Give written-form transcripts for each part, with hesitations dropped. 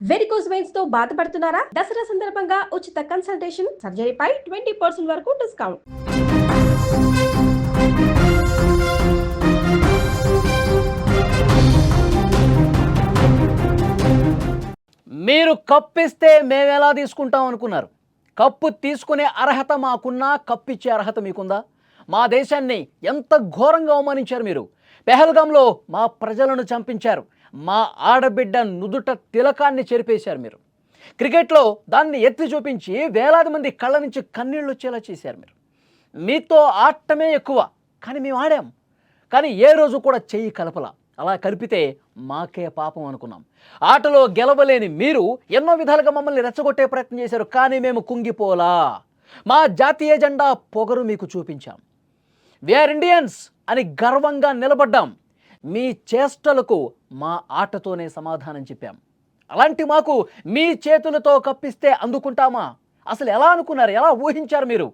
Varicose veins తో బాధపడుతున్నారా? దసరా సందర్భంగా ఉచిత కన్సల్టేషన్, సర్జరీపై 20% వరకు డిస్కౌంట్. మీరు కప్పిస్తే మేము ఎలా తీసుకుంటాం అనుకున్నారు? కప్పు తీసుకునే అర్హత మాకున్నా, కప్పిచ్చే అర్హత మీకుందా? మా దేశాన్ని ఎంత ఘోరంగా అవమానించారు మీరు. పెహల్గాంలో మా ప్రజలను చంపించారు. మా ఆడబిడ్డ నుదుట తిలకాన్ని చెరిపేశారు మీరు. క్రికెట్లో దాన్ని ఎత్తి చూపించి వేలాది మంది కళ్ళ నుంచి కన్నీళ్ళు వచ్చేలా చేశారు మీరు. మీతో ఆడటమే ఎక్కువ, కానీ మేము ఆడాం. కానీ ఏ రోజు కూడా చెయ్యి కలపలా. అలా కలిపితే మాకే పాపం అనుకున్నాం. ఆటలో గెలవలేని మీరు ఎన్నో విధాలుగా మమ్మల్ని రెచ్చగొట్టే ప్రయత్నం చేశారు, కానీ మేము కుంగిపోలా. మా జాతీయ జెండా పొగరు మీకు చూపించాం. వీఆర్ ఇండియన్స్ అని గర్వంగా నిలబడ్డాం. మీ చేష్టలకు మా ఆటతోనే సమాధానం చెప్పాం. అలాంటి మాకు మీ చేతులతో కప్పిస్తే అందుకుంటామా? అసలు ఎలా అనుకున్నారు? ఎలా ఊహించారు మీరు?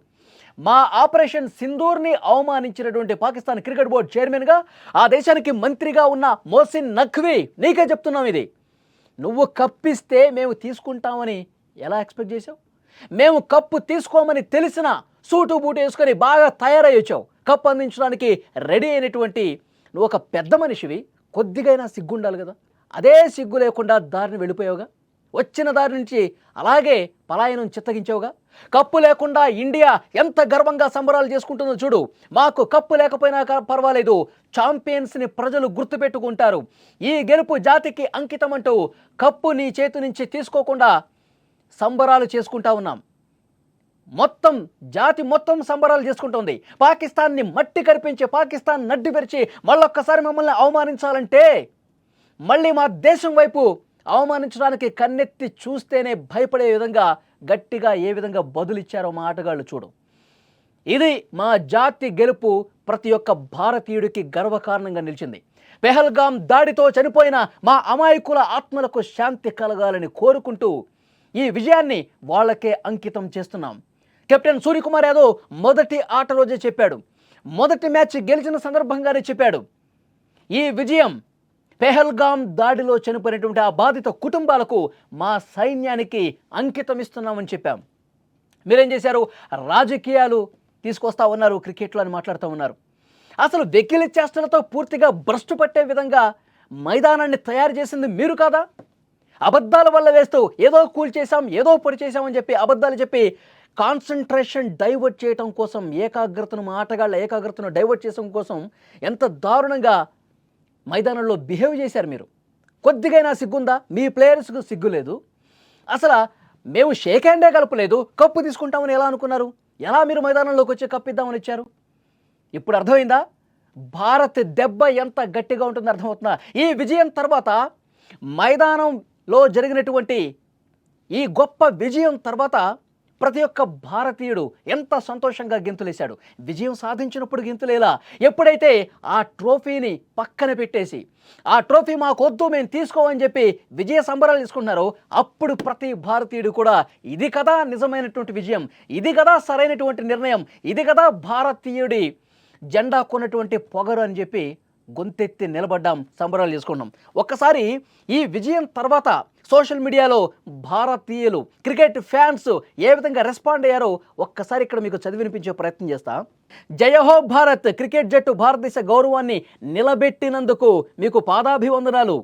మా ఆపరేషన్ సింధూర్ని అవమానించినటువంటి పాకిస్తాన్ క్రికెట్ బోర్డు చైర్మన్గా, ఆ దేశానికి మంత్రిగా ఉన్న మోసిన్ నఖ్వీ, నీకే చెప్తున్నాం ఇది. నువ్వు కప్పిస్తే మేము తీసుకుంటామని ఎలా ఎక్స్పెక్ట్ చేసావు? మేము కప్పు తీసుకోమని తెలిసిన సూటు బూటు వేసుకొని బాగా తయారై వచ్చావు. కప్పు అందించడానికి రెడీ అయినటువంటి నువ్వు ఒక పెద్ద మనిషివి, కొద్దిగైనా సిగ్గుండాలి కదా. అదే సిగ్గు లేకుండా దారిని వెళ్ళిపోయావుగా. వచ్చిన దారి నుంచి అలాగే పలాయనం చిత్తగించావుగా. కప్పు లేకుండా ఇండియా ఎంత గర్వంగా సంబరాలు చేసుకుంటుందో చూడు. మాకు కప్పు లేకపోయినా పర్వాలేదు, ఛాంపియన్స్ని ప్రజలు గుర్తుపెట్టుకుంటారు. ఈ గెలుపు జాతికి అంకితం అంటూ కప్పు నీ చేతి నుంచి తీసుకోకుండా సంబరాలు చేసుకుంటా ఉన్నాం. మొత్తం జాతి మొత్తం సంబరాలు చేసుకుంటుంది. పాకిస్తాన్ని మట్టి కరిపించి, పాకిస్తాన్ నడ్డి పెరిచి మళ్ళొక్కసారి మమ్మల్ని అవమానించాలంటే, మళ్ళీ మా దేశం వైపు అవమానించడానికి కన్నెత్తి చూస్తేనే భయపడే విధంగా గట్టిగా ఏ విధంగా బదులిచ్చారో మా ఆటగాళ్ళు చూడు. ఇది మా జాతి గెలుపు ప్రతి ఒక్క భారతీయుడికి గర్వకారణంగా నిలిచింది. పెహల్గాం దాడితో చనిపోయిన మా అమాయకుల ఆత్మలకు శాంతి కలగాలని కోరుకుంటూ ఈ విజయాన్ని వాళ్ళకే అంకితం చేస్తున్నాం. కెప్టెన్ సూర్యకుమార్ యాదవ్ మొదటి ఆట రోజే చెప్పాడు, మొదటి మ్యాచ్ గెలిచిన సందర్భంగానే చెప్పాడు, ఈ విజయం పెహల్గాం దాడిలో చనిపోయినటువంటి ఆ బాధిత కుటుంబాలకు, మా సైన్యానికి అంకితం ఇస్తున్నామని చెప్పాం. మీరేం చేశారు? రాజకీయాలు తీసుకొస్తా ఉన్నారు, క్రికెట్లో అని మాట్లాడుతూ ఉన్నారు. అసలు వెకిలి చేష్టలతో పూర్తిగా భ్రష్టు పట్టే విధంగా మైదానాన్ని తయారు చేసింది మీరు కాదా? అబద్ధాల వల్ల వేస్తూ ఏదో కూల్చేసాం, ఏదో పొడి చేసామని చెప్పి అబద్ధాలు చెప్పి కాన్సన్ట్రేషన్ డైవర్ట్ చేయడం కోసం, ఏకాగ్రతను, మా ఆటగాళ్ళ ఏకాగ్రతను డైవర్ట్ చేయడం కోసం ఎంత దారుణంగా మైదానంలో బిహేవ్ చేశారు మీరు. కొద్దిగైనా సిగ్గుందా? మీ ప్లేయర్స్కు సిగ్గు లేదు. అసలు మేము షేక్ హ్యాండే కలపలేదు, కప్పు తీసుకుంటామని ఎలా అనుకున్నారు? ఎలా మీరు మైదానంలోకి వచ్చి కప్పిద్దామని ఇచ్చారు? ఇప్పుడు అర్థమైందా భారత్ దెబ్బ ఎంత గట్టిగా ఉంటుందో? అర్థమవుతుందా? ఈ విజయం తర్వాత, మైదానంలో జరిగినటువంటి ఈ గొప్ప విజయం తర్వాత ప్రతి ఒక్క భారతీయుడు ఎంత సంతోషంగా గెంతులేశాడు. విజయం సాధించినప్పుడు గెంతులేలా, ఎప్పుడైతే ఆ ట్రోఫీని పక్కన పెట్టేసి, ఆ ట్రోఫీ మాకొద్దు మేము తీసుకోమని చెప్పి విజయ సంబరాలు తీసుకుంటున్నారో, అప్పుడు ప్రతి భారతీయుడు కూడా ఇది కదా నిజమైనటువంటి విజయం, ఇది కదా సరైనటువంటి నిర్ణయం, ఇది కదా భారతీయుడి జెండా కొన్నటువంటి పొగరు అని చెప్పి గొంతెత్తి నిలబడ్డాం, సంబరాలు చేసుకున్నాం. ఒక్కసారి ఈ విజయం తర్వాత సోషల్ మీడియాలో భారతీయులు, క్రికెట్ ఫ్యాన్స్ ఏ విధంగా రెస్పాండ్ అయ్యారో ఒక్కసారి ఇక్కడ మీకు చదివినిపించే ప్రయత్నం చేస్తా. జయహో భారత్, క్రికెట్ జట్టు భారతదేశ గౌరవాన్ని నిలబెట్టినందుకు మీకు పాదాభివందనాలు.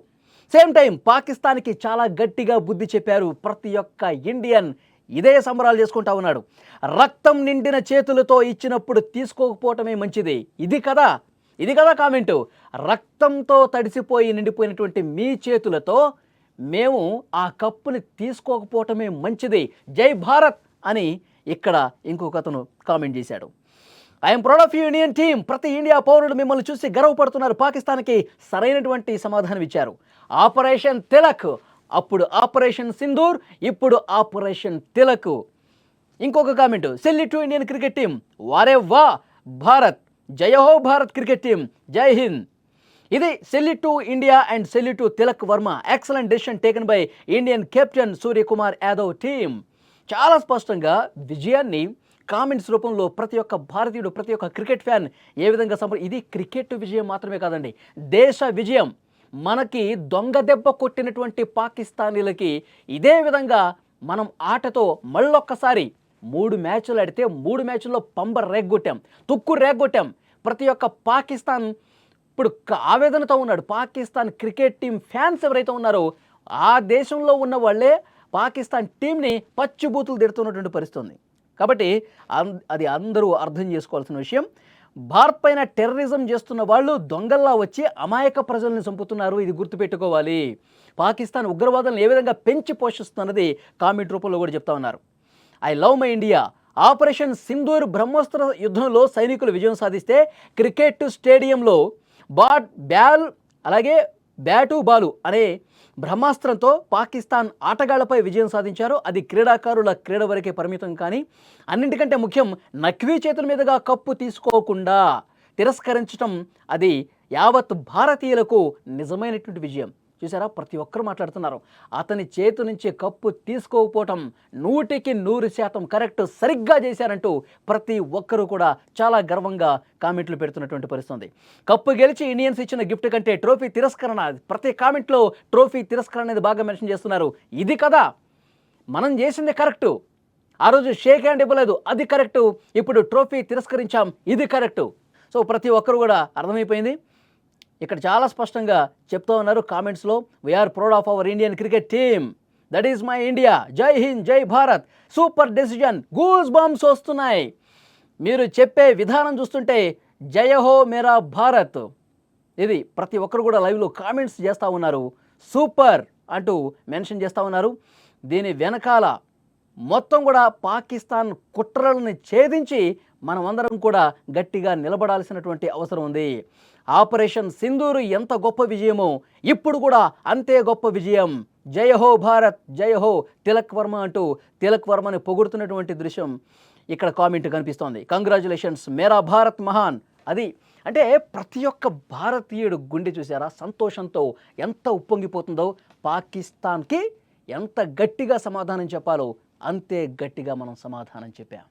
సేమ్ టైం పాకిస్తాన్కి చాలా గట్టిగా బుద్ధి చెప్పారు ప్రతి ఒక్క ఇండియన్. ఇదే సంబరాలు చేసుకుంటా ఉన్నాడు. రక్తం నిండిన చేతులతో ఇచ్చినప్పుడు తీసుకోకపోవటమే మంచిది. ఇది కదా కామెంటు. రక్తంతో తడిసిపోయి నిండిపోయినటువంటి మీ చేతులతో మేము ఆ కప్పుని తీసుకోకపోవటమే మంచిది, జై భారత్ అని ఇక్కడ ఇంకొక అతను కామెంట్ చేశాడు. I'm proud of you Indian team. ప్రతి ఇండియా పౌరుడు మిమ్మల్ని చూసి గర్వపడుతున్నారు. పాకిస్తాన్కి సరైనటువంటి సమాధానం ఇచ్చారు. ఆపరేషన్ తిలక్, అప్పుడు ఆపరేషన్ సింధూర్, ఇప్పుడు ఆపరేషన్ తిలక్. ఇంకొక comment, salute to Indian cricket team, వారే వా భారత్, జయహో భారత్ క్రికెట్ టీం, జై హింద్. ఇది salute to India and salute to Tilak Varma. Excellent decision taken by Indian captain Suryakumar Yadav team. చాలా స్పష్టంగా విజయాన్ని కామెంట్స్ రూపంలో ప్రతి ఒక్క భారతీయుడు, ప్రతి ఒక్క క్రికెట్ ఫ్యాన్ ఏ విధంగా ఇది క్రికెట్ విజయం మాత్రమే కాదండి, దేశ విజయం. మనకి దొంగ దెబ్బ కొట్టినటువంటి పాకిస్తానీలకి ఇదే విధంగా మనం ఆటతో మళ్ళొక్కసారి 3 మ్యాచ్లు ఆడితే 3 మ్యాచ్ల్లో పంబ రేగ్గొట్టాం, తుక్కు రేగ్గొట్టాం. ప్రతి ఒక్క పాకిస్తాన్ ఇప్పుడు ఆవేదనతో ఉన్నాడు. పాకిస్తాన్ క్రికెట్ టీం ఫ్యాన్స్ ఎవరైతే ఉన్నారో ఆ దేశంలో ఉన్న వాళ్ళే పాకిస్తాన్ టీంని పచ్చిబూతులు తిడుతున్నటువంటి పరిస్థితి ఉంది. కాబట్టి అది అందరూ అర్థం చేసుకోవాల్సిన విషయం. భారత్ పైన టెర్రరిజం చేస్తున్న వాళ్ళు దొంగల్లా వచ్చి అమాయక ప్రజల్ని చంపుతున్నారు. ఇది గుర్తుపెట్టుకోవాలి. పాకిస్తాన్ ఉగ్రవాదాలను ఏ విధంగా పెంచి పోషిస్తున్నది కామెంట్ రూపంలో కూడా చెప్తా ఉన్నారు. I love my India. Operation Sindoor బ్రహ్మోస్త్ర యుద్ధంలో సైనికులు విజయం సాధిస్తే క్రికెట్ స్టేడియంలో బ్యాటు బాలు అనే బ్రహ్మాస్త్రంతో పాకిస్తాన్ ఆటగాళ్లపై విజయం సాధించారు. అది క్రీడాకారుల క్రీడ వరకే పరిమితం. కానీ అన్నింటికంటే ముఖ్యం, నఖ్వీ చేతుల మీదుగా కప్పు తీసుకోకుండా తిరస్కరించడం అది యావత్ భారతీయులకు నిజమైనటువంటి విజయం. చూసారా, ప్రతి ఒక్కరు మాట్లాడుతున్నారు. అతని చేతి నుంచి కప్పు తీసుకోకపోవటం 100% కరెక్ట్, సరిగ్గా చేశారంటూ ప్రతి ఒక్కరూ కూడా చాలా గర్వంగా కామెంట్లు పెడుతున్నటువంటి పరిస్థితి. కప్పు గెలిచి ఇండియన్స్ ఇచ్చిన గిఫ్ట్ కంటే ట్రోఫీ తిరస్కరణ, ప్రతి కామెంట్లో ట్రోఫీ తిరస్కరణ అనేది బాగా మెన్షన్ చేస్తున్నారు. ఇది కదా మనం చేసింది కరెక్టు. ఆ రోజు షేక్ హ్యాండ్ ఇవ్వలేదు, అది కరెక్టు. ఇప్పుడు ట్రోఫీ తిరస్కరించాం, ఇది కరెక్టు. సో ప్రతి ఒక్కరు కూడా అర్థమైపోయింది. ఇక్కడ చాలా స్పష్టంగా చెప్తూ ఉన్నారు కామెంట్స్లో, we are proud of our Indian cricket team, that is my India, జై హింద్, జై Bharat, super decision, goose bumps వస్తున్నాయి. మీరు చెప్పే విధానం చూస్తుంటే జయ హో మేరా భారత్. ఇది ప్రతి ఒక్కరు కూడా లైవ్లో కామెంట్స్ చేస్తూ ఉన్నారు. సూపర్ అంటూ మెన్షన్ చేస్తూ ఉన్నారు. దీని వెనకాల మొత్తం కూడా పాకిస్తాన్ కుట్రలను ఛేదించి మనమందరం కూడా గట్టిగా నిలబడాల్సినటువంటి అవసరం ఉంది. ఆపరేషన్ సింధూర్ ఎంత గొప్ప విజయమో ఇప్పుడు కూడా అంతే గొప్ప విజయం. జయ హో భారత్, జయ హో తిలక్ వర్మ అంటూ తిలక్ వర్మని పొగుడుతున్నటువంటి దృశ్యం ఇక్కడ కామెంట్ కనిపిస్తోంది. కంగ్రాచులేషన్స్, మేరా భారత్ మహాన్. అది అంటే ప్రతి ఒక్క భారతీయుడు గుండె చూసారా సంతోషంతో ఎంత ఉప్పొంగిపోతుందో. పాకిస్తాన్కి ఎంత గట్టిగా సమాధానం చెప్పాలో అంతే గట్టిగా మనం సమాధానం చెప్పాం.